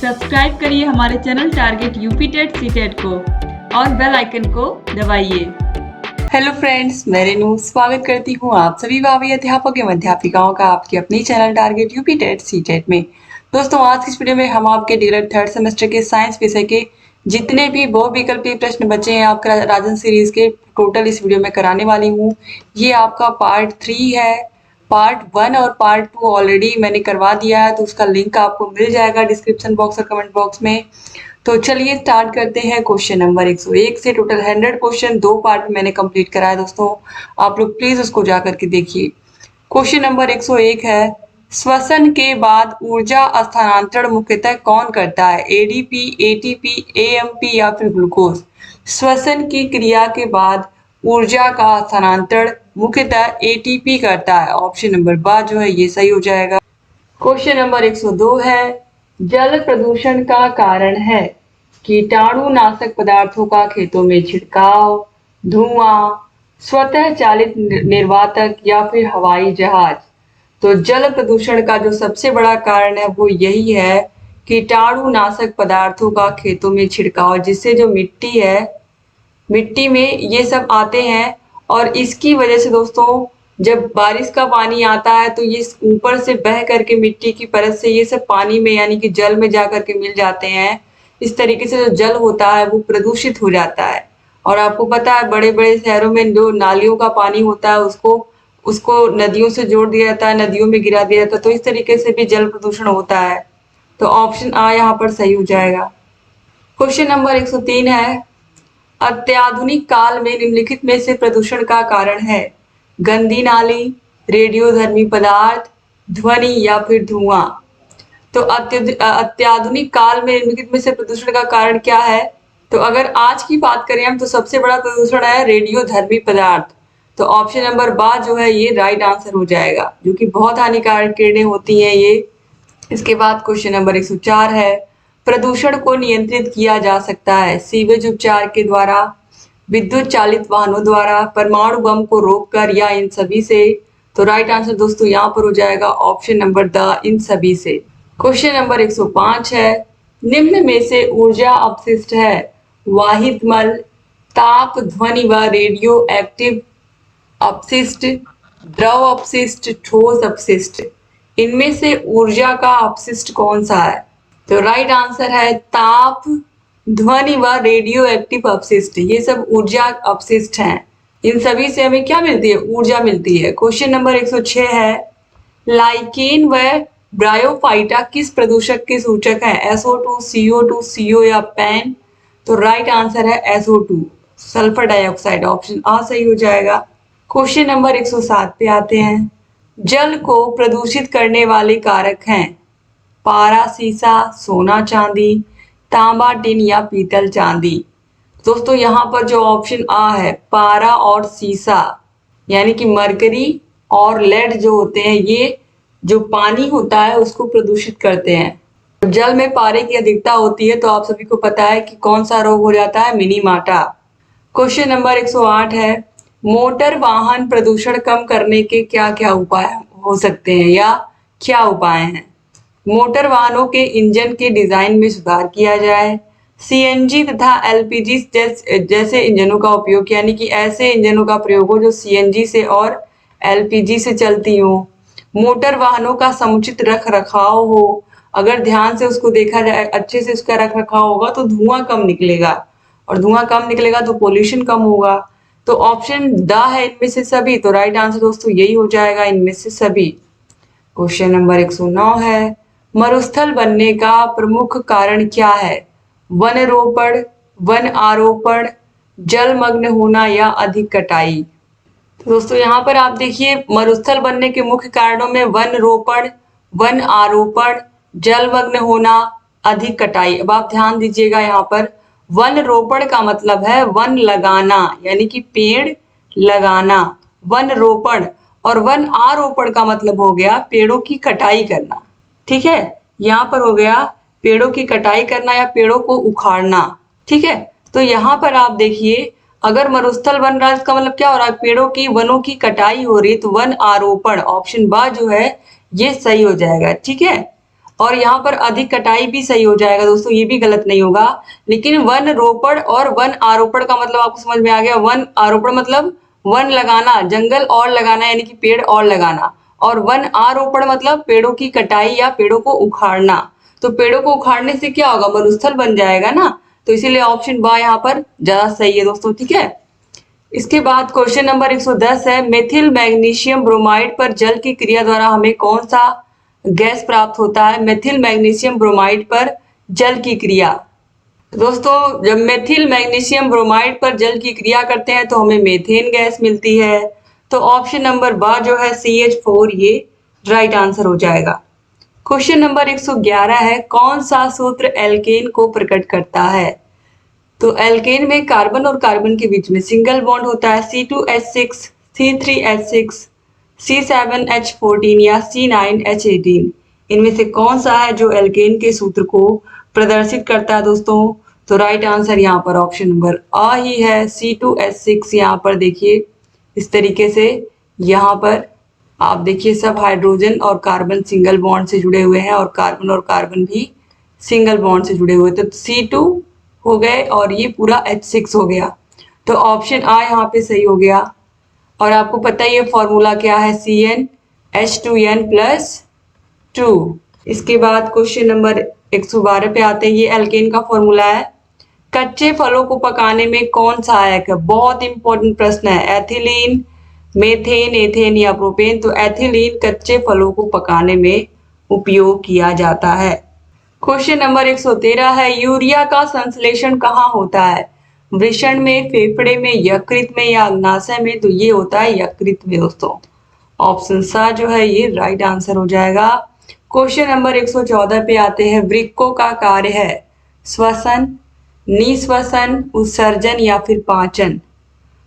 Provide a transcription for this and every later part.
Subscribe करिए हमारे channel target UP TET CTET को और बेल आइकन को दबाइए। हेलो फ्रेंड्स, मैं रेनू स्वागत करती हूँ आप सभी भावी अध्यापक एवं अध्यापिकाओं का आपके अपनी channel target UP TET CTET में। दोस्तों, आज की इस वीडियो में हम आपके डीएलएड थर्ड सेमेस्टर के साइंस विषय के जितने भी बहुविकल्पीय प्रश्न बचे हैं आपका राजन सीरीज के टोटल इस वीडियो में कराने वाली हूँ। ये आपका पार्ट 3 है। पार्ट 1 और पार्ट 2 ऑलरेडी मैंने करवा दिया है, तो उसका लिंक आपको मिल जाएगा डिस्क्रिप्शन बॉक्स और कमेंट बॉक्स में। तो चलिए स्टार्ट करते हैं क्वेश्चन नंबर 101 से। टोटल 100 क्वेश्चन 2 पार्ट में मैंने कंप्लीट कराया दोस्तों, आप लोग प्लीज उसको जा करके देखिए। क्वेश्चन नंबर 101 है, श्वसन के बाद ऊर्जा स्थानांतरण मुख्यतः कौन करता है? एडीपी, एटीपी, एएमपी या फिर ग्लूकोज? श्वसन की क्रिया के बाद ऊर्जा का स्थानांतरण मुख्यतः एटीपी करता है। ऑप्शन नंबर बा जो है ये सही हो जाएगा। क्वेश्चन नंबर 102 है, जल प्रदूषण का कारण है? कीटाणुनाशक पदार्थों का खेतों में छिड़काव, धुआं, स्वतः चालित निर्वातक या फिर हवाई जहाज? तो जल प्रदूषण का जो सबसे बड़ा कारण है वो यही है, कीटाणुनाशक पदार्थों का खेतों में छिड़काव, जिससे जो मिट्टी है, मिट्टी में ये सब आते हैं और इसकी वजह से दोस्तों जब बारिश का पानी आता है तो ये ऊपर से बह करके मिट्टी की परत से ये सब पानी में यानी कि जल में जा करके मिल जाते हैं। इस तरीके से जो जल होता है वो प्रदूषित हो जाता है। और आपको पता है बड़े बड़े शहरों में जो नालियों का पानी होता है उसको उसको नदियों से जोड़ दिया जाता है, नदियों में गिरा दिया जाता है, तो इस तरीके से भी जल प्रदूषण होता है। तो ऑप्शन आ यहाँ पर सही हो जाएगा। क्वेश्चन नंबर 103 है, अत्याधुनिक काल में निम्नलिखित में से प्रदूषण का कारण है? गंदी नाली, रेडियोधर्मी पदार्थ, ध्वनि या फिर धुआं? तो अत्याधुनिक काल में निम्नलिखित में से प्रदूषण का कारण क्या है? तो अगर आज की बात करें हम तो सबसे बड़ा प्रदूषण है रेडियोधर्मी पदार्थ। तो ऑप्शन नंबर बा जो है ये राइट आंसर हो जाएगा, जो कि बहुत हानिकारक किरणें होती हैं ये। इसके बाद क्वेश्चन नंबर 104 है, प्रदूषण को नियंत्रित किया जा सकता है? सीवेज उपचार के द्वारा, विद्युत चालित वाहनों द्वारा, परमाणु बम को रोककर या इन सभी से? तो राइट आंसर दोस्तों यहाँ पर हो जाएगा ऑप्शन नंबर द इन सभी से। क्वेश्चन नंबर 105 है, निम्न में से ऊर्जा अपशिष्ट है? वाहित मल, ताप, ध्वनि व रेडियो एक्टिव अपशिष्ट, द्रव अपशिष्ट, ठोस अपशिष्ट? इनमें से ऊर्जा का अपशिष्ट कौन सा है? तो राइट आंसर है ताप, ध्वनि व रेडियो एक्टिव अपशिष्ट। ये सब ऊर्जा अपशिष्ट हैं। इन सभी से हमें क्या मिलती है? ऊर्जा मिलती है। क्वेश्चन नंबर 106 है, लाइकेन व ब्रायोफाइटा किस प्रदूषक के सूचक है? SO2, CO2, CO या पैन? तो राइट आंसर है SO2, सल्फर डाइऑक्साइड। ऑप्शन आ सही हो जाएगा। क्वेश्चन नंबर 107 पे आते हैं, जल को प्रदूषित करने वाले कारक हैं? पारा, सीसा, सोना, चांदी, तांबा, टिन या पीतल, चांदी? दोस्तों यहाँ पर जो ऑप्शन आ है पारा और सीसा, यानी कि मरकरी और लेड जो होते हैं, ये जो पानी होता है उसको प्रदूषित करते हैं। जल में पारे की अधिकता होती है तो आप सभी को पता है कि कौन सा रोग हो जाता है? मिनीमाटा। क्वेश्चन नंबर 108 है, मोटर वाहन प्रदूषण कम करने के क्या क्या उपाय हो सकते हैं या क्या उपाय हैं? मोटर वाहनों के इंजन के डिजाइन में सुधार किया जाए, सीएनजी तथा एलपीजी जैसे इंजनों का उपयोग, यानी कि ऐसे इंजनों का प्रयोग हो जो सीएनजी से और एलपीजी से चलती हो, मोटर वाहनों का समुचित रख रखाव हो, अगर ध्यान से उसको देखा जाए, अच्छे से उसका रख रखाव होगा तो धुआं कम निकलेगा, और धुआं कम निकलेगा तो पोल्यूशन कम होगा। तो ऑप्शन द है इनमें से सभी। तो राइट आंसर दोस्तों यही हो जाएगा, इनमें से सभी। क्वेश्चन नंबर 109 है, मरुस्थल बनने का प्रमुख कारण क्या है? वन रोपण, वन आरोपण, जलमग्न होना या अधिक कटाई? तो दोस्तों यहाँ पर आप देखिए मरुस्थल बनने के मुख्य कारणों में वन रोपण, वन आरोपण, जलमग्न होना, अधिक कटाई। अब आप ध्यान दीजिएगा, यहाँ पर वन रोपण का मतलब है वन लगाना, यानी कि पेड़ लगाना, वन रोपण। और वन आरोपण का मतलब हो गया पेड़ों की कटाई करना। ठीक है, यहाँ पर हो गया पेड़ों की कटाई करना या पेड़ों को उखाड़ना। ठीक है, तो यहाँ पर आप देखिए अगर मरुस्थल बन रहा है इसका मतलब क्या हो रहा है? पेड़ों की, वनों की कटाई हो रही है, तो वन आरोपण ऑप्शन बा जो है ये सही हो जाएगा। ठीक है, और यहाँ पर अधिक कटाई भी सही हो जाएगा दोस्तों, ये भी गलत नहीं होगा। लेकिन वन रोपण और वन आरोपण का मतलब आपको समझ में आ गया। वन आरोपण मतलब वन लगाना, जंगल और लगाना यानी कि पेड़ और लगाना, और वन आरोपण मतलब पेड़ों की कटाई या पेड़ों को उखाड़ना। तो पेड़ों को उखाड़ने से क्या होगा, मरुस्थल बन जाएगा ना, तो इसीलिए ऑप्शन बा यहाँ पर ज्यादा सही है दोस्तों। ठीक है, इसके बाद क्वेश्चन नंबर 110 है, मेथिल मैग्नीशियम ब्रोमाइड पर जल की क्रिया द्वारा हमें कौन सा गैस प्राप्त होता है। मेथिल मैग्नीशियम ब्रोमाइड पर जल की क्रिया, दोस्तों जब मेथिल मैग्नीशियम ब्रोमाइड पर जल की क्रिया करते हैं तो हमें मेथेन गैस मिलती है। तो ऑप्शन नंबर बा जो है CH4 ये राइट आंसर हो जाएगा। क्वेश्चन नंबर 111 है, कौन सा सूत्र एल्केन को प्रकट करता है। तो एल्केन में कार्बन और कार्बन के बीच में सिंगल बॉन्ड होता है, C2H6, C3H6, C7H14 या C9H18। इनमें से कौन सा है जो एल्केन के सूत्र को प्रदर्शित करता है दोस्तों। तो राइट आंसर यहाँ पर ऑप्शन नंबर आ ही है, C2H6। यहाँ पर देखिए इस तरीके से, यहाँ पर आप देखिए सब हाइड्रोजन और कार्बन सिंगल बॉन्ड से जुड़े हुए हैं और कार्बन भी सिंगल बॉन्ड से जुड़े हुए, तो C2 हो गए और ये पूरा H6 हो गया। तो ऑप्शन आ यहाँ पे सही हो गया। और आपको पता है ये फॉर्मूला क्या है, CnH2n+2। इसके बाद क्वेश्चन नंबर 112 पे आते हैं, ये एल्केन का फॉर्मूला है। कच्चे फलों को पकाने में कौन सहायक है, बहुत इंपॉर्टेंट प्रश्न है। एथिलीन, मेथेन, एथेन या प्रोपेन। तो एथिलीन कच्चे फलों को पकाने में उपयोग किया जाता है। क्वेश्चन नंबर 113 है, यूरिया का संश्लेषण कहाँ होता है। वृषण में, फेफड़े में, यकृत में या अग्नाशय में। तो ये होता है यकृत में दोस्तों। ऑप्शन सा जो है ये राइट आंसर हो जाएगा। क्वेश्चन नंबर 114 पे आते हैं, वृक्कों का कार्य है श्वसन, निश्वसन, उत्सर्जन या फिर पाचन।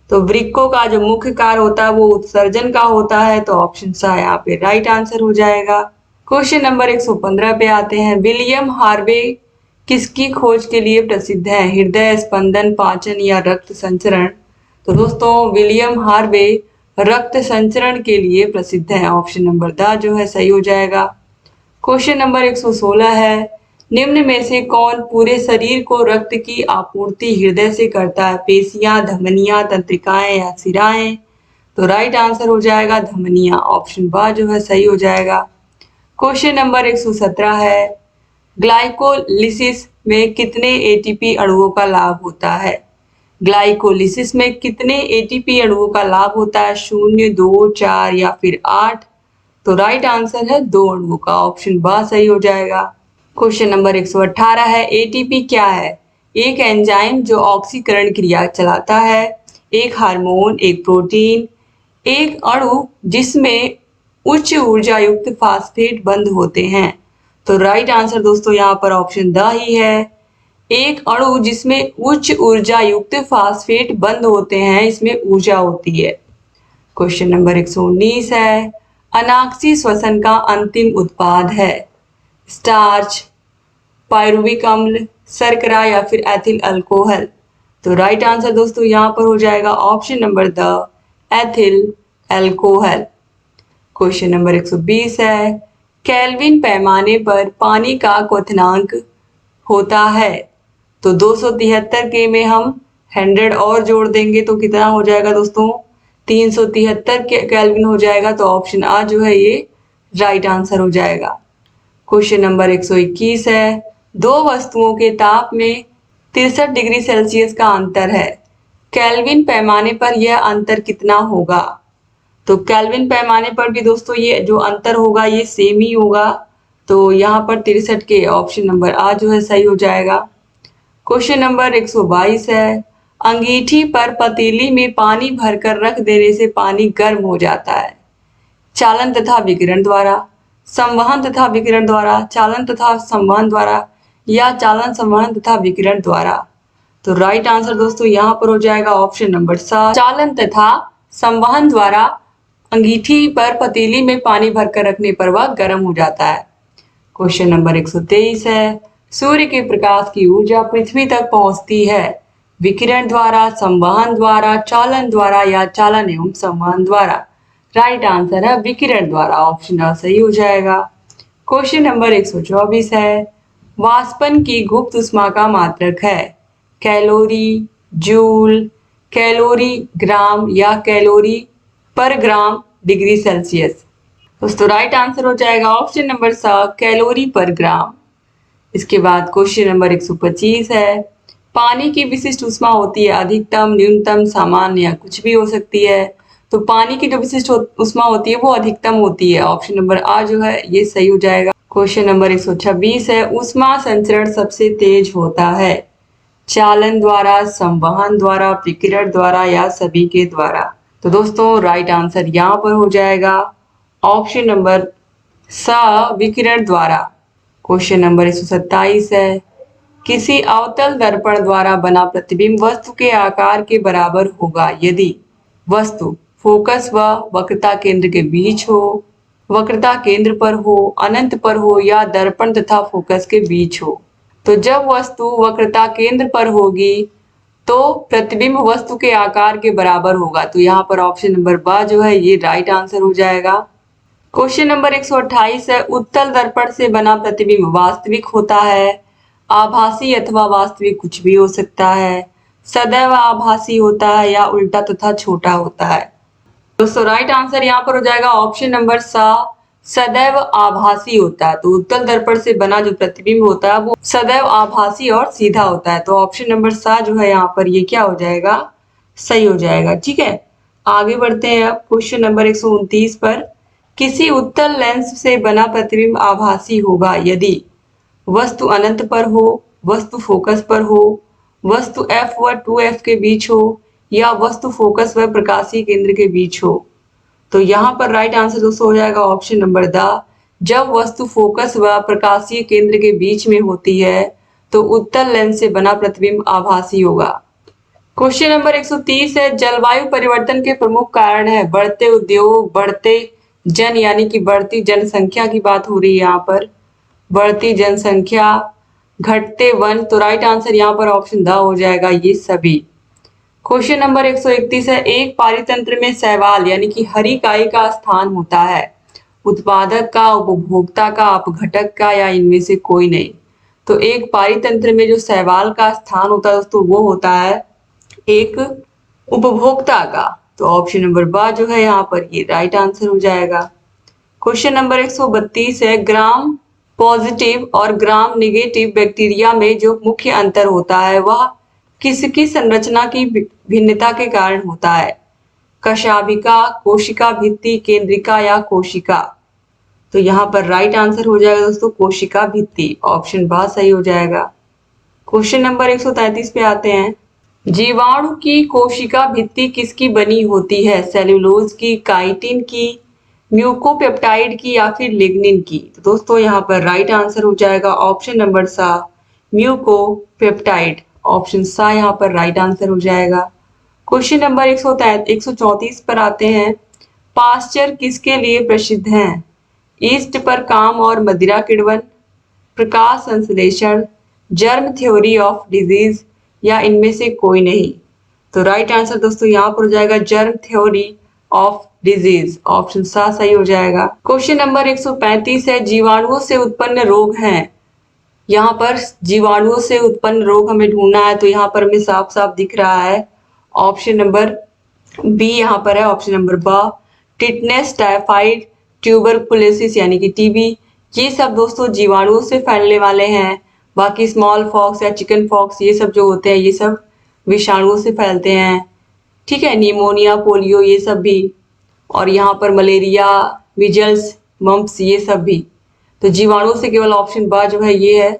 तो वृक्कों का जो मुख्य कार्य होता है वो उत्सर्जन का होता है, तो ऑप्शन सा यहाँ पे राइट आंसर हो जाएगा। क्वेश्चन नंबर 115 पे आते हैं, विलियम हार्वे किसकी खोज के लिए प्रसिद्ध है, हृदय स्पंदन, पाचन या रक्त संचरण। तो दोस्तों विलियम हार्वे रक्त संचरण के लिए प्रसिद्ध है, ऑप्शन नंबर द जो है सही हो जाएगा। क्वेश्चन नंबर 116 है, निम्न में से कौन पूरे शरीर को रक्त की आपूर्ति हृदय से करता है, पेशियां, धमनियां, तंत्रिकाएं या सिराएं। तो राइट आंसर हो जाएगा धमनियां, ऑप्शन बा जो है सही हो जाएगा। क्वेश्चन नंबर 117 है, ग्लाइकोलिसिस में कितने एटीपी अणुओं का लाभ होता है। ग्लाइकोलिसिस में कितने एटीपी अणुओं का लाभ होता है, 0, 2, 4 या फिर 8। तो राइट आंसर है 2 अणुओं का, ऑप्शन बा सही हो जाएगा। क्वेश्चन नंबर 118 है, एटीपी क्या है। एक एंजाइम जो ऑक्सीकरण क्रिया चलाता है, एक हार्मोन, एक प्रोटीन, एक अणु जिसमें उच्च ऊर्जा युक्त फास्फेट बंद होते हैं। तो राइट आंसर दोस्तों यहाँ पर ऑप्शन द ही है, एक अणु जिसमें उच्च ऊर्जा युक्त फास्फेट बंद होते हैं, इसमें ऊर्जा होती है। क्वेश्चन नंबर 119 है, अनाक्सी श्वसन का अंतिम उत्पाद है स्टार्च, पायरुविक अम्ल, शर्करा या फिर एथिल अल्कोहल। तो राइट आंसर दोस्तों यहाँ पर हो जाएगा option number the, ethyl alcohol. Question number 120 है, केल्विन पैमाने पर पानी का क्वथनांक होता है। तो 273 के में हम 100 और जोड़ देंगे तो कितना हो जाएगा दोस्तों, 373 केल्विन हो जाएगा। तो ऑप्शन आ जो है ये राइट आंसर हो जाएगा। क्वेश्चन नंबर 121 है, दो वस्तुओं के ताप में 63 डिग्री सेल्सियस का अंतर है, केल्विन पैमाने पर यह अंतर कितना होगा। तो केल्विन पैमाने पर भी दोस्तों ये जो अंतर होगा ये सेम ही होगा, तो यहाँ पर 63 के, ऑप्शन नंबर आ जो है सही हो जाएगा। क्वेश्चन नंबर 122 है, अंगीठी पर पतीली में पानी भरकर रख देने से पानी गर्म हो जाता है, चालन तथा विकिरण द्वारा, संवहन तथा विकिरण द्वारा, चालन तथा संवहन द्वारा या चालन, संवहन तथा विकिरण द्वारा। तो राइट आंसर दोस्तों यहाँ पर हो जाएगा ऑप्शन नंबर 7, चालन तथा संवहन द्वारा अंगीठी पर पतीली में पानी भरकर रखने पर वह गर्म हो जाता है। क्वेश्चन नंबर 123 है, सूर्य के प्रकाश की ऊर्जा पृथ्वी तक पहुंचती है विकिरण द्वारा, संवहन द्वारा, चालन द्वारा या चालन एवं संवहन द्वारा। राइट आंसर है विकिरण द्वारा, ऑप्शन सही हो जाएगा। क्वेश्चन नंबर 124 है, वाष्पन की गुप्त ऊष्मा का मात्रक है कैलोरी, जूल, कैलोरी ग्राम या कैलोरी पर ग्राम डिग्री सेल्सियस। दोस्तों राइट आंसर हो जाएगा ऑप्शन नंबर सा कैलोरी पर ग्राम। इसके बाद क्वेश्चन नंबर 125 है, पानी की विशिष्ट ऊष्मा होती है अधिकतम, न्यूनतम, सामान्य या कुछ भी हो सकती है। तो पानी की जो विशिष्ट ऊष्मा होती है वो अधिकतम होती है। ऑप्शन नंबर आ जो है ये सही हो जाएगा। क्वेश्चन नंबर 126 है, ऊष्मा संचरण सबसे तेज होता है चालन द्वारा, संवहन द्वारा, विकिरण द्वारा या सभी के द्वारा। तो दोस्तों राइट आंसर यहाँ पर हो जाएगा ऑप्शन नंबर सा विकिरण द्वारा। क्वेश्चन नंबर 127 है, किसी अवतल दर्पण द्वारा बना प्रतिबिंब वस्तु के आकार के बराबर होगा यदि वस्तु फोकस व वक्रता केंद्र के बीच हो, वक्रता केंद्र पर हो, अनंत पर हो या दर्पण तथा फोकस के बीच हो। तो जब वस्तु वक्रता केंद्र पर होगी तो प्रतिबिंब वस्तु के आकार के बराबर होगा। तो यहाँ पर ऑप्शन नंबर बा जो है ये राइट आंसर हो जाएगा। क्वेश्चन नंबर 128 है, उत्तल दर्पण से बना प्रतिबिंब वास्तविक होता है, आभासी अथवा वास्तविक कुछ भी हो सकता है, सदैव आभासी होता है या उल्टा तथा छोटा होता है। दोस्तों राइट आंसर यहाँ पर हो जाएगा ऑप्शन नंबर सा सदैव आभासी होता है। तो उत्तल दर्पण से बना जो प्रतिबिंब होता है वो सदैव आभासी और सीधा होता है। तो ऑप्शन नंबर सा जो है यहाँ पर ये क्या हो जाएगा, सही हो जाएगा। ठीक है, आगे बढ़ते हैं अब क्वेश्चन नंबर 129 पर, किसी उत्तल लेंस से बना प्रतिबिंब आभासी होगा यदि वस्तु अनंत पर हो, वस्तु फोकस पर हो, वस्तु f व 2f के बीच हो या वस्तु फोकस व प्रकाशीय केंद्र के बीच हो। तो यहाँ पर राइट आंसर दोस्तों हो जाएगा ऑप्शन नंबर द, जब वस्तु फोकस व प्रकाशीय केंद्र के बीच में होती है तो उत्तल लेंस से बना प्रतिबिंब आभासी होगा। क्वेश्चन नंबर 130 है, जलवायु परिवर्तन के प्रमुख कारण है बढ़ते उद्योग, बढ़ते जन यानी कि बढ़ती जनसंख्या की बात हो रही है यहाँ पर, बढ़ती जनसंख्या, घटते वन। तो राइट आंसर यहाँ पर ऑप्शन द हो जाएगा ये सभी। क्वेश्चन नंबर 131 है, एक पारितंत्र में शैवाल यानी कि हर इकाई का स्थान होता है उत्पादक का, उपभोक्ता का, अपघटक का या इनमें से कोई नहीं। तो एक पारितंत्र में जो शैवाल का स्थान होता है दोस्तों वो होता है एक उपभोक्ता का। तो ऑप्शन नंबर बा जो है यहाँ पर ये राइट आंसर हो जाएगा। क्वेश्चन नंबर 132 है, ग्राम पॉजिटिव और ग्राम नेगेटिव बैक्टीरिया में जो मुख्य अंतर होता है वह किसकी संरचना की भिन्नता के कारण होता है, कशाभिका, कोशिका भित्ति, केंद्रिका या कोशिका। तो यहाँ पर राइट आंसर हो जाएगा दोस्तों कोशिका भित्ति। ऑप्शन बा सही हो जाएगा। क्वेश्चन नंबर 133 पे आते हैं, जीवाणु की कोशिका भित्ति किसकी बनी होती है, सेल्यूलोज की, काइटिन की, म्यूकोपेप्टाइड की या फिर लिग्निन की। तो दोस्तों यहाँ पर राइट आंसर हो जाएगा ऑप्शन नंबर सा म्यूकोपेप्टाइड। ऑप्शन सा यहाँ पर राइट आंसर हो जाएगा। क्वेश्चन नंबर 134 पर आते हैं, पास्चर किसके लिए प्रसिद्ध हैं, ईस्ट पर काम और मदिरा किण्वन, प्रकाश संश्लेषण, जर्म थ्योरी ऑफ डिजीज या इनमें से कोई नहीं। तो राइट आंसर दोस्तों यहाँ पर हो जाएगा germ theory of disease. Option सा सही हो जाएगा। क्वेश्चन नंबर 135 है, जीवाणुओं से उत्पन्न रोग हैं। यहाँ पर जीवाणुओं से उत्पन्न रोग हमें ढूंढना है। तो यहाँ पर हमें साफ साफ दिख रहा है ऑप्शन नंबर बी यहाँ पर है, ऑप्शन नंबर बा, टिटनेस, टाइफाइड, ट्यूबरकुलोसिस यानी कि टीबी। ये सब दोस्तों जीवाणुओं से फैलने वाले हैं। बाकी स्मॉल फॉक्स या चिकन फॉक्स ये सब जो होते हैं ये सब विषाणुओं से फैलते हैं। ठीक है, निमोनिया, पोलियो ये सब भी, और यहाँ पर मलेरिया, मीजल्स, मम्प्स ये सब भी। तो जीवाणुओं से केवल ऑप्शन बा जो है ये है।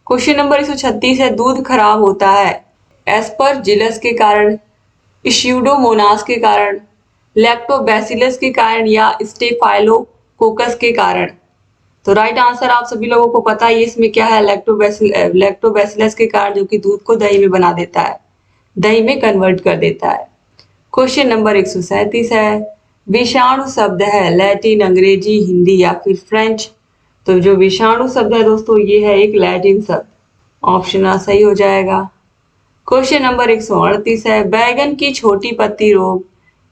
क्वेश्चन नंबर 136 है, दूध खराब होता है एस्परजिलस के कारण, स्यूडोमोनास के कारण, लैक्टोबैसिलस के कारण या स्टेफाइलोकोकस के कारण। तो राइट आंसर आप सभी लोगों को पता है इसमें क्या है, लैक्टोबैसिलस के कारण, जो कि दूध को दही में बना देता है, दही में कन्वर्ट कर देता है। क्वेश्चन नंबर 137 है, विषाणु शब्द है लैटिन, अंग्रेजी, हिंदी या फिर फ्रेंच। तो जो विषाणु शब्द है दोस्तों ये है एक लैटिन शब्द। ऑप्शन आ सही हो जाएगा। क्वेश्चन नंबर 138 है, बैगन की छोटी पत्ती रोग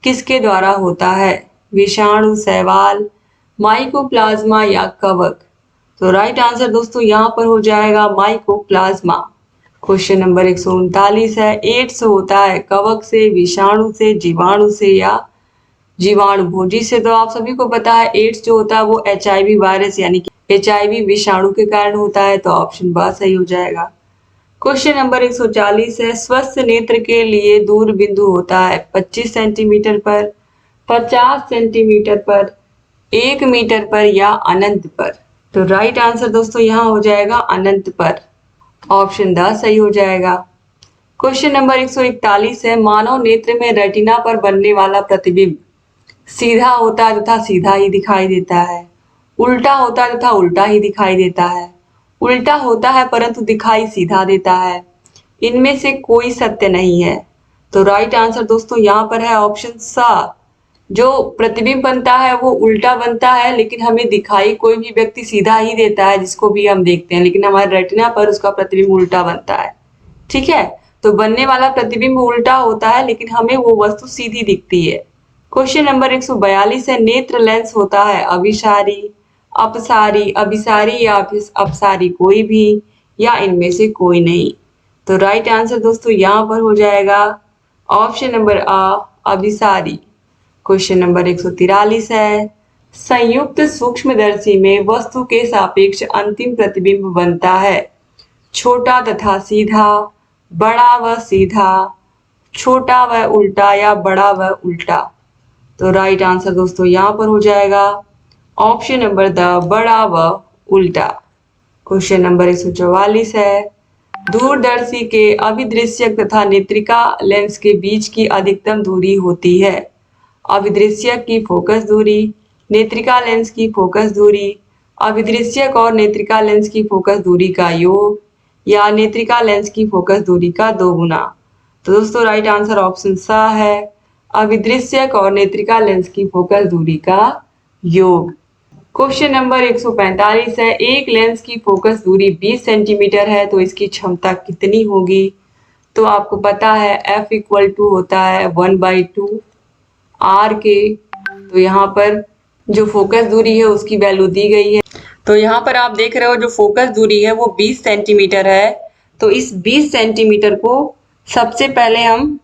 किसके द्वारा होता है, विषाणु, शैवाल, माइकोप्लाज्मा या कवक। तो राइट आंसर दोस्तों यहाँ पर हो जाएगा माइकोप्लाज्मा। क्वेश्चन नंबर 139 है, एड्स होता है कवक से, विषाणु से, जीवाणु से या जीवाणु भोजी से। तो आप सभी को पता है एड्स जो होता है वो HIV वायरस यानी कि HIV विषाणु के कारण होता है, तो ऑप्शन ब सही हो जाएगा। क्वेश्चन नंबर 140 है, स्वस्थ नेत्र के लिए दूर बिंदु होता है 25 सेंटीमीटर पर, 50 सेंटीमीटर पर, 1 मीटर पर या अनंत पर। तो राइट आंसर दोस्तों यहाँ हो जाएगा अनंत पर, ऑप्शन द सही हो जाएगा। क्वेश्चन नंबर 141 है, मानव नेत्र में रेटिना पर बनने वाला प्रतिबिंब सीधा होता है तथा सीधा ही दिखाई देता है, उल्टा होता है तथा उल्टा ही दिखाई देता है, उल्टा होता है परंतु दिखाई सीधा देता है, इनमें से कोई सत्य नहीं है। तो राइट आंसर दोस्तों यहाँ पर है ऑप्शन सा। जो प्रतिबिंब बनता है वो उल्टा बनता है, लेकिन हमें दिखाई कोई भी व्यक्ति सीधा ही देता है जिसको भी हम देखते हैं, लेकिन हमारे रेटिना पर उसका प्रतिबिंब उल्टा बनता है। ठीक है, तो बनने वाला प्रतिबिंब उल्टा होता है लेकिन हमें वो वस्तु सीधी दिखती है। क्वेश्चन नंबर 142 है, नेत्र लेंस होता है अभिसारी, अपसारी, अभिसारी या अपसारी कोई भी या इनमें से कोई नहीं। तो राइट आंसर दोस्तों यहाँ पर हो जाएगा ऑप्शन नंबर आ, अभिसारी। क्वेश्चन नंबर 143 है, संयुक्त सूक्ष्मदर्शी में वस्तु के सापेक्ष अंतिम प्रतिबिंब बनता है छोटा तथा सीधा, बड़ा व सीधा, छोटा व उल्टा या बड़ा व उल्टा। तो राइट आंसर दोस्तों यहाँ पर हो जाएगा ऑप्शन नंबर द, बड़ा व उल्टा। क्वेश्चन नंबर 144 है, दूरदर्शी के अभिदृश्यक तथा नेत्रिका लेंस के बीच की अधिकतम दूरी होती है अभिदृश्यक की फोकस दूरी, नेत्रिका लेंस की फोकस दूरी, अभिदृश्यक और नेत्रिका लेंस की फोकस दूरी का योग या नेत्रिका लेंस की फोकस दूरी का 2 गुना। तो दोस्तों राइट आंसर ऑप्शन सा है, अभिदृश्यक और नेत्रिका लेंस की फोकस दूरी का योग। क्वेश्चन नंबर 145 है, एक लेंस की फोकस दूरी 20 सेंटीमीटर है तो इसकी क्षमता कितनी होगी। तो आपको पता है F इक्वल टू होता है 1/2 R के। तो यहाँ पर जो फोकस दूरी है उसकी वैल्यू दी गई है। तो यहाँ पर आप देख रहे हो जो फोकस दूरी है वो 20 सेंटीमीटर है। तो इस 20 सेंटीमीटर को सबसे पहले हम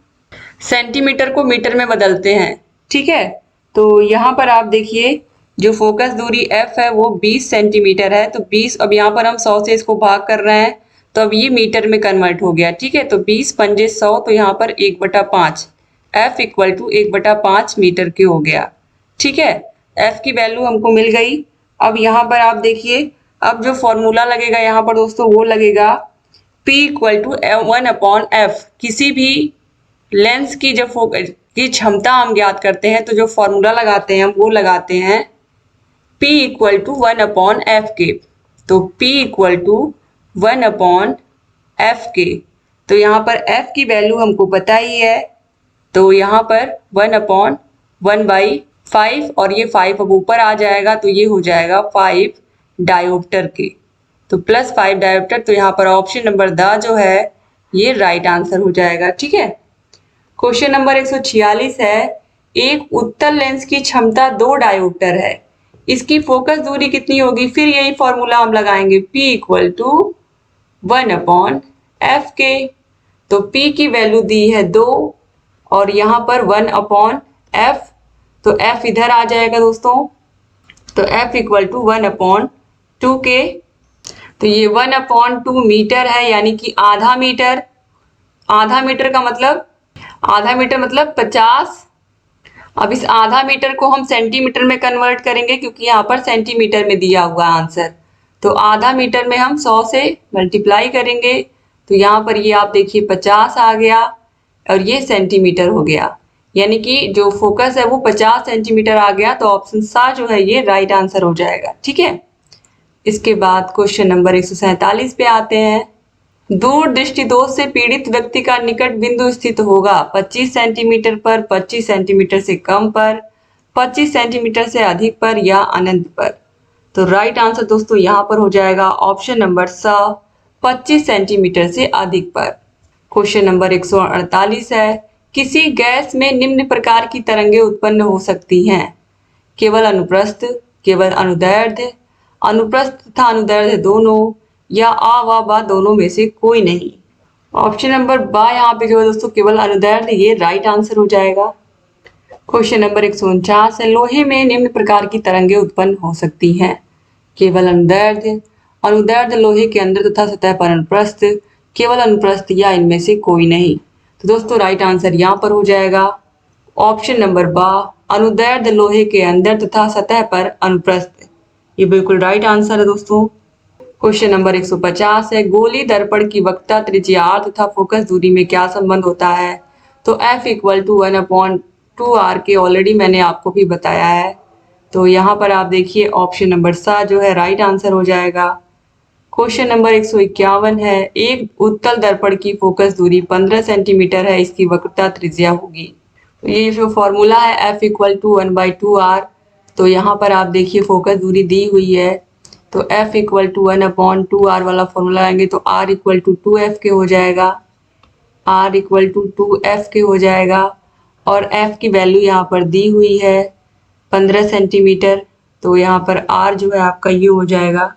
सेंटीमीटर को मीटर में बदलते हैं। ठीक है, तो यहाँ पर आप देखिए जो फोकस दूरी F है वो 20 सेंटीमीटर है। तो 20, अब यहाँ पर हम 100 से इसको भाग कर रहे हैं तो अब ये मीटर में कन्वर्ट हो गया। ठीक है, तो 20 पंजे 100, तो यहाँ पर 1/5 F इक्वल टू 1/5 मीटर के हो गया। ठीक है, F की वैल्यू हमको मिल गई। अब यहाँ पर आप देखिए, अब जो फॉर्मूला लगेगा यहाँ पर दोस्तों वो लगेगा P इक्वल टू 1/F। किसी भी लेंस की जब फोकस की क्षमता हम ज्ञात करते हैं तो जो फॉर्मूला लगाते हैं हम वो लगाते हैं P इक्वल टू 1/F के। तो P इक्वल टू 1/F के। तो यहाँ पर F की वैल्यू हमको पता ही है, तो यहाँ पर 1/1/5 और ये 5 अब ऊपर आ जाएगा तो ये हो जाएगा 5 डायोप्टर के। तो +5 डायोप्टर। तो यहाँ पर ऑप्शन नंबर द जो है ये राइट आंसर हो जाएगा। ठीक है, क्वेश्चन नंबर 146 है, एक उत्तल लेंस की क्षमता 2 डायोप्टर है, इसकी फोकस दूरी कितनी होगी। फिर यही फॉर्मूला हम लगाएंगे P इक्वल टू 1/F के। तो P की वैल्यू दी है 2 और यहाँ पर 1/F। तो F इधर आ जाएगा दोस्तों, तो F इक्वल टू 1/2 के। तो ये 1/2 मीटर है यानी कि आधा मीटर। आधा मीटर का मतलब, आधा मीटर मतलब 50। अब इस आधा मीटर को हम सेंटीमीटर में कन्वर्ट करेंगे क्योंकि यहाँ पर सेंटीमीटर में दिया हुआ आंसर। तो आधा मीटर में हम 100 से मल्टीप्लाई करेंगे तो यहाँ पर ये आप देखिए 50 आ गया और ये सेंटीमीटर हो गया, यानी कि जो फोकस है वो 50 सेंटीमीटर आ गया। तो ऑप्शन सा जो है ये राइट आंसर हो जाएगा। ठीक है, इसके बाद क्वेश्चन नंबर 147 पे आते हैं, दूर दृष्टि दोष से पीड़ित व्यक्ति का निकट बिंदु स्थित होगा 25 सेंटीमीटर पर, 25 सेंटीमीटर से कम पर, 25 सेंटीमीटर से अधिक पर या अनंत पर। तो राइट आंसर दोस्तों यहाँ पर हो जाएगा ऑप्शन नंबर स, 25 सेंटीमीटर से अधिक पर। क्वेश्चन नंबर 148 है, किसी गैस में निम्न प्रकार की तरंगें उत्पन्न हो सकती हैं, केवल अनुप्रस्थ, केवल अनुदैर्ध्य, अनुप्रस्थ तथा अनुदैर्ध्य दोनों, या आ व बा दोनों में से कोई नहीं। ऑप्शन नंबर बा यहाँ पे जो है दोस्तों केवल अनुदैर्ध्य, ये राइट आंसर हो जाएगा। क्वेश्चन नंबर 149 है, लोहे में निम्न प्रकार की तरंगें उत्पन्न हो सकती हैं। केवल अनुदैर्ध्य, अनुदैर्ध्य लोहे के अंदर तथा सतह पर अनुप्रस्थ, केवल अनुप्रस्थ, या इनमें से कोई नहीं। तो दोस्तों राइट आंसर यहाँ पर हो जाएगा ऑप्शन नंबर बा, अनुदैर्ध्य लोहे के अंदर तथा सतह पर अनुप्रस्थ। ये बिल्कुल राइट आंसर है दोस्तों। क्वेश्चन नंबर 150 है, गोली दर्पण की वक्रता त्रिज्या r तथा फोकस दूरी में क्या संबंध होता है? तो F इक्वल टू 1/2r के ऑलरेडी मैंने आपको भी बताया है। तो यहाँ पर आप देखिए ऑप्शन नंबर सा जो है राइट आंसर हो जाएगा। क्वेश्चन नंबर 151 है, एक उत्तल दर्पण की फोकस दूरी 15 सेंटीमीटर है, इसकी वक्रता त्रिज्या होगी। तो ये जो फॉर्मूला है F इक्वल टू 1/2r, तो यहाँ पर आप देखिए फोकस दूरी दी हुई है, तो F इक्वल टू 1/2r वाला फॉर्मूला आएंगे तो R इक्वल टू 2F के हो जाएगा, R इक्वल टू 2F के हो जाएगा। और F की वैल्यू यहाँ पर दी हुई है 15 सेंटीमीटर, तो यहाँ पर R जो है आपका ये हो जाएगा।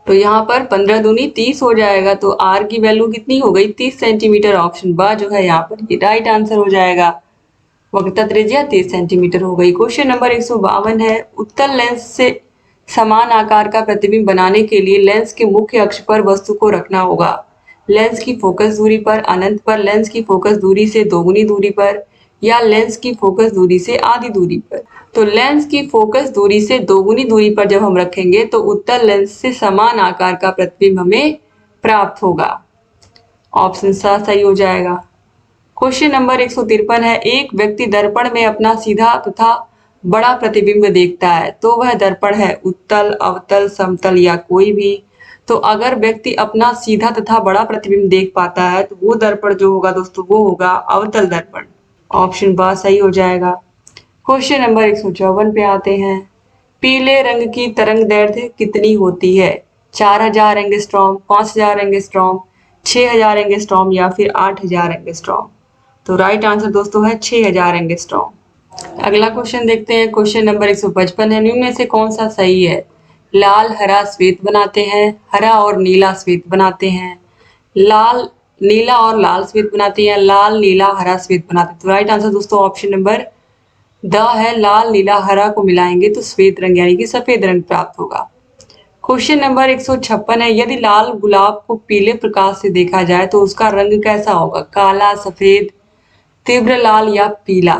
तो यहाँ पर 15 दूनी 30 हो जाएगा, तो R की वैल्यू कितनी हो गई 30 सेंटीमीटर। ऑप्शन बा जो है यहाँ पर ये राइट आंसर हो जाएगा। वक्रता त्रिज्या 30 सेंटीमीटर हो गई। क्वेश्चन नंबर 152 है, उत्तल लेंस से समान आकार का प्रतिबिंब बनाने के लिए लेंस के मुख्य अक्ष पर वस्तु को रखना होगा। लेंस की फोकस दूरी पर, अनंत पर, लेंस की फोकस दूरी से दोगुनी दूरी पर, या लेंस की फोकस दूरी से आधी दूरी पर। तो लेंस की फोकस दूरी से दोगुनी दूरी पर जब हम रखेंगे तो उत्तल लेंस से समान आकार का प्रतिबिंब हमें प्राप्त होगा। ऑप्शन सा सही हो जाएगा। क्वेश्चन नंबर 153 है, एक व्यक्ति दर्पण में अपना सीधा तथा बड़ा प्रतिबिंब देखता है, तो वह दर्पण है उत्तल, अवतल, समतल या कोई भी। तो अगर व्यक्ति अपना सीधा तथा बड़ा प्रतिबिंब देख पाता है तो वो दर्पण जो होगा दोस्तों वो होगा अवतल दर्पण। ऑप्शन बा सही हो जाएगा। क्वेश्चन नंबर 154 पे आते हैं, पीले रंग की तरंग दैर्ध्य कितनी होती है? 4000 एंगस्ट्रॉम, 5000 एंगस्ट्रॉम, 6000 एंगस्ट्रॉम या फिर 8000 एंगस्ट्रॉम। तो राइट आंसर दोस्तों है 6000 एंगस्ट्रॉम। अगला क्वेश्चन देखते हैं। क्वेश्चन नंबर 155 है, निम्न में से कौन सा सही है? लाल हरा श्वेत बनाते हैं, हरा और नीला श्वेत बनाते हैं, लाल नीला और लाल श्वेत बनाते हैं, लाल नीला हरा श्वेत बनाते हैं। तो राइट आंसर दोस्तों ऑप्शन नंबर द है, लाल नीला हरा को मिलाएंगे तो श्वेत रंग यानी कि सफेद रंग प्राप्त होगा। क्वेश्चन नंबर 156 है, यदि लाल गुलाब को पीले प्रकाश से देखा जाए तो उसका रंग कैसा होगा? काला, सफेद, तीव्र लाल या पीला।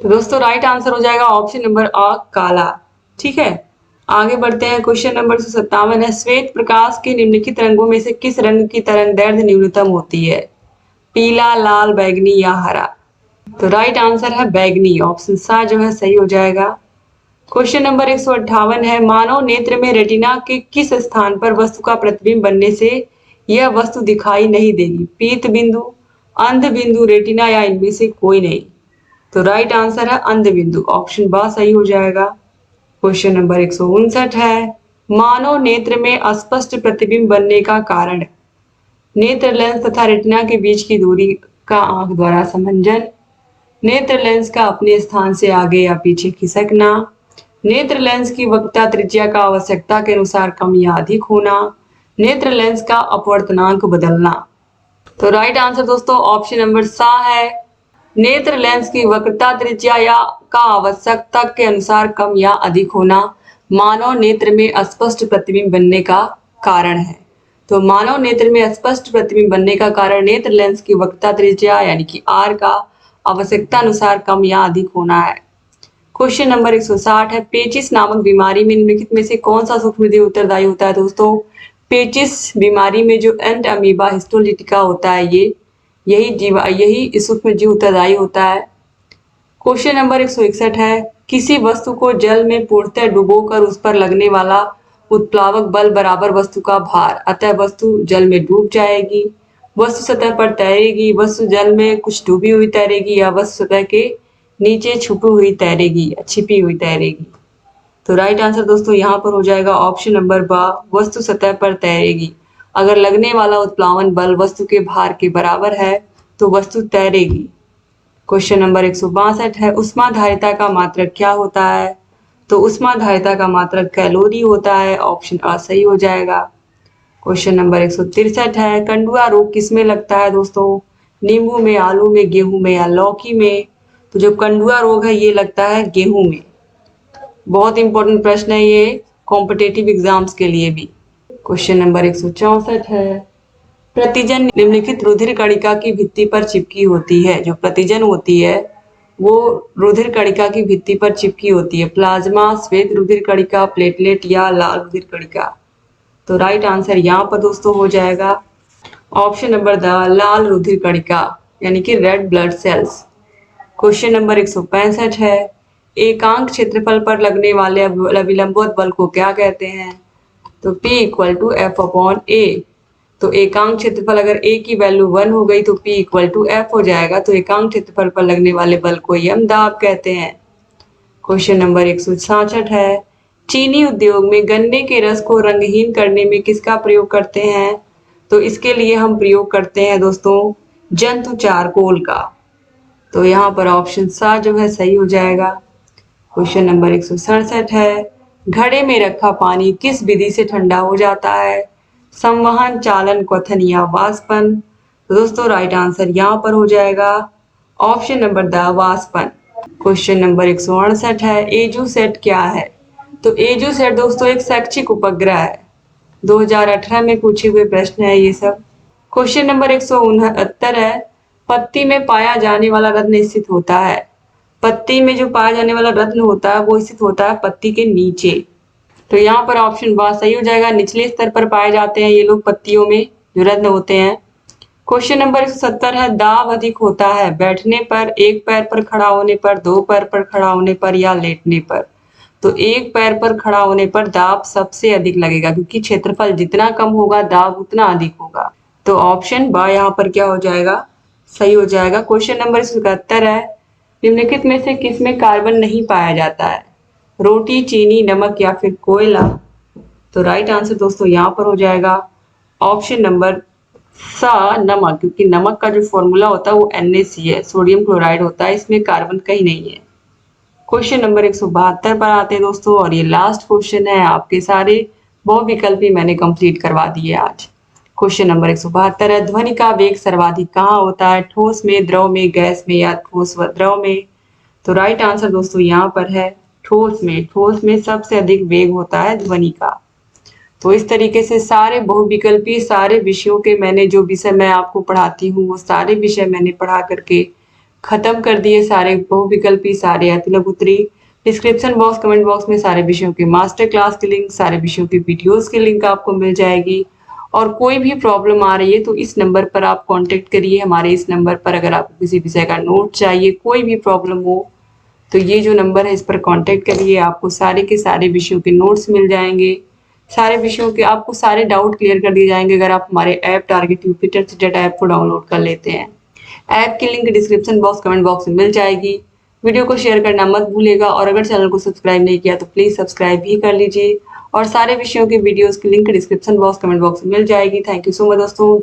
तो दोस्तों राइट आंसर हो जाएगा ऑप्शन नंबर आ, काला। ठीक है, आगे बढ़ते हैं। क्वेश्चन नंबर 157 है, श्वेत प्रकाश के निम्नलिखित रंगों में से किस रंग की तरंग दैर्ध्य न्यूनतम होती है? पीला, लाल, बैगनी या हरा। तो राइट आंसर है बैगनी। ऑप्शन सा जो है सही हो जाएगा। क्वेश्चन नंबर 158 है, मानव नेत्र में रेटिना के किस स्थान पर वस्तु का प्रतिबिंब बनने से यह वस्तु दिखाई नहीं देगी? पीत बिंदु, अंध बिंदु, रेटिना या इनमें से कोई नहीं। तो राइट आंसर है अंध बिंदु। ऑप्शन बा सही हो जाएगा। क्वेश्चन नंबर 159 है, मानव नेत्र में अस्पष्ट प्रतिबिंब बनने का कारण? नेत्र लेंस तथा रेटिना के बीच की दूरी का आंख द्वारा समंजन, नेत्र लेंस का अपने स्थान से आगे या पीछे खिसकना, नेत्र लेंस की वक्रता त्रिज्या का आवश्यकता के अनुसार कम या अधिक होना, नेत्र लेंस का अपवर्तनांक बदलना। तो राइट आंसर दोस्तों ऑप्शन नंबर सा है, नेत्र लेंस की वक्रता त्रिज्या या का आवश्यकता के अनुसार कम या अधिक होना मानव नेत्र में अस्पष्ट प्रतिबिंब बनने का कारण है। तो मानव नेत्र में स्पष्ट प्रतिबिंब बनने का कारण नेत्र लेंस की वक्रता त्रिज्या यानी कि आर का आवश्यकता अनुसार कम या अधिक होना है। क्वेश्चन नंबर 160 है, पेचिस नामक बीमारी में निम्नलिखित में से कौन सा सूक्ष्मजीव उत्तरदायी होता है? दोस्तों पेचिस बीमारी में जो एंट अमीबा हिस्टोलिटिका होता है यही सूक्ष्मजीव उत्तरदायी होता है। क्वेश्चन नंबर 161 है, किसी वस्तु को जल में पूर्णतः डुबोकर उस पर लगने वाला उत्प्लावक बल बराबर वस्तु का भार, अतः वस्तु जल में डूब जाएगी, वस्तु सतह पर तैरेगी, वस्तु जल में कुछ डूबी हुई तैरेगी या वस्तु सतह के नीचे छुपी हुई तैरेगी या छिपी हुई तैरेगी। तो राइट आंसर दोस्तों यहाँ पर हो जाएगा ऑप्शन नंबर बा, वस्तु सतह पर तैरेगी। अगर लगने वाला उत्प्लावन बल वस्तु के भार के बराबर है तो वस्तु तैरेगी। क्वेश्चन नंबर 162 है, ऊष्माधारिता का मात्रक क्या होता है? तो उष्माधारिता का मात्रक कैलोरी होता है, ऑप्शन आ सही हो जाएगा। क्वेश्चन नंबर 163 है, कंडुआ रोग किसमें लगता है दोस्तों? नींबू में, आलू में, गेहूं में या लौकी में? तो जो कंडुआ रोग है ये लगता है गेहूं में। बहुत इंपॉर्टेंट प्रश्न है ये कॉम्पिटेटिव एग्जाम्स के लिए भी। क्वेश्चन नंबर 164 है, प्रतिजन निम्नलिखित रुधिर कणिका की भित्ति पर चिपकी होती है। जो प्रतिजन होती है वो रुधिर कणिका की भित्ति पर चिपकी होती है। प्लाज्मा, श्वेत रुधिर कणिका, प्लेटलेट या लाल रुधिर कणिका? तो राइट आंसर यहाँ पर दोस्तों हो जाएगा ऑप्शन नंबर द लाल रुधिर कणिका, यानी कि red blood cells. Question number 165 है, एकांक क्षेत्रफल पर लगने वाले विलंबवत बल को क्या कहते हैं? तो P equal to F upon A. तो एकांक क्षेत्रफल अगर a की वैल्यू 1 हो गई तो P इक्वल टू एफ हो जाएगा। तो एकांक क्षेत्रफल पर लगने वाले बल को यम दाब कहते हैं। क्वेश्चन नंबर 166 है, चीनी उद्योग में गन्ने के रस को रंगहीन करने में किसका प्रयोग करते हैं? तो इसके लिए हम प्रयोग करते हैं दोस्तों जंतु चारकोल का। तो यहाँ पर ऑप्शन सा जो है सही हो जाएगा। क्वेश्चन नंबर 167 है, घड़े में रखा पानी किस विधि से ठंडा हो जाता है? संवहन, चालन, क्वथन या वाष्पन? तो दोस्तों राइट आंसर यहाँ पर हो जाएगा ऑप्शन नंबर द वाष्पन। क्वेश्चन नंबर 168 है, एजूसेट क्या है? तो एजूसेट दोस्तों एक शैक्षिक उपग्रह है। 2018 में पूछे हुए प्रश्न है ये सब। क्वेश्चन नंबर 169 है, पत्ती में पाया जाने वाला रत्न स्थित होता है। पत्ती में जो पाया जाने वाला रत्न होता है वो स्थित होता है पत्ती के नीचे। तो यहाँ पर ऑप्शन बात सही हो जाएगा, निचले स्तर पर पाए जाते हैं ये लोग पत्तियों में जो रत्न होते हैं। क्वेश्चन नंबर 170 है, दाब अधिक होता है बैठने पर, एक पैर पर खड़ा होने पर, दो पैर पर खड़ा होने पर या लेटने पर? तो एक पैर पर खड़ा होने पर दाब सबसे अधिक लगेगा, क्योंकि क्षेत्रफल जितना कम होगा दाब उतना अधिक होगा। तो ऑप्शन बा यहाँ पर क्या हो जाएगा, सही हो जाएगा। क्वेश्चन नंबर 77 है, निम्नलिखित में से किसमें कार्बन नहीं पाया जाता है? रोटी, चीनी, नमक या फिर कोयला? तो राइट आंसर दोस्तों यहाँ पर हो जाएगा ऑप्शन नंबर सा नमक, क्योंकि नमक का जो फॉर्मूला होता है वो NaC है, सोडियम क्लोराइड होता है, इसमें कार्बन कहीं नहीं है। क्वेश्चन नंबर 172 पर आते हैं दोस्तों, और ये लास्ट क्वेश्चन है। आपके सारे बहुविकल्पी मैंने कंप्लीट करवा दिए आज। क्वेश्चन नंबर 172 है, ध्वनि का वेग सर्वाधिक कहाँ होता है? ठोस में, द्रव में, गैस में या ठोस व द्रव में? तो राइट आंसर दोस्तों यहाँ पर है ठोस में। ठोस में सबसे अधिक वेग होता है ध्वनि का। तो इस तरीके से सारे बहुविकल्पी सारे विषयों के मैंने जो विषय मैं आपको पढ़ाती हूँ वो सारे विषय मैंने पढ़ा करके खत्म कर दिए। सारे बहुविकल्पी, सारे अतिलघुत्तरी। डिस्क्रिप्शन बॉक्स, कमेंट बॉक्स में सारे विषयों के मास्टर क्लास के लिंक, सारे विषयों के वीडियोस के लिंक आपको मिल जाएगी। और कोई भी प्रॉब्लम आ रही है तो इस नंबर पर आप कांटेक्ट करिए, हमारे इस नंबर पर। अगर आपको किसी विषय का नोट चाहिए, कोई भी प्रॉब्लम हो तो ये जो नंबर है इस पर कांटेक्ट करिए, आपको सारे के सारे विषयों के नोट्स मिल जाएंगे। सारे विषयों के आपको सारे डाउट क्लियर कर दिए जाएंगे अगर आप हमारे app target UP TET CTET app को डाउनलोड कर लेते हैं। ऐप की link description box, comment box में मिल जाएगी। वीडियो को शेयर करना मत भूलिएगा, और अगर चैनल को सब्सक्राइब नहीं किया तो प्लीज सब्सक्राइब भी कर लीजिए। और सारे विषयों के वीडियोस की link description box, comment box में मिल जाएगी। थैंक यू सो मच दोस्तों।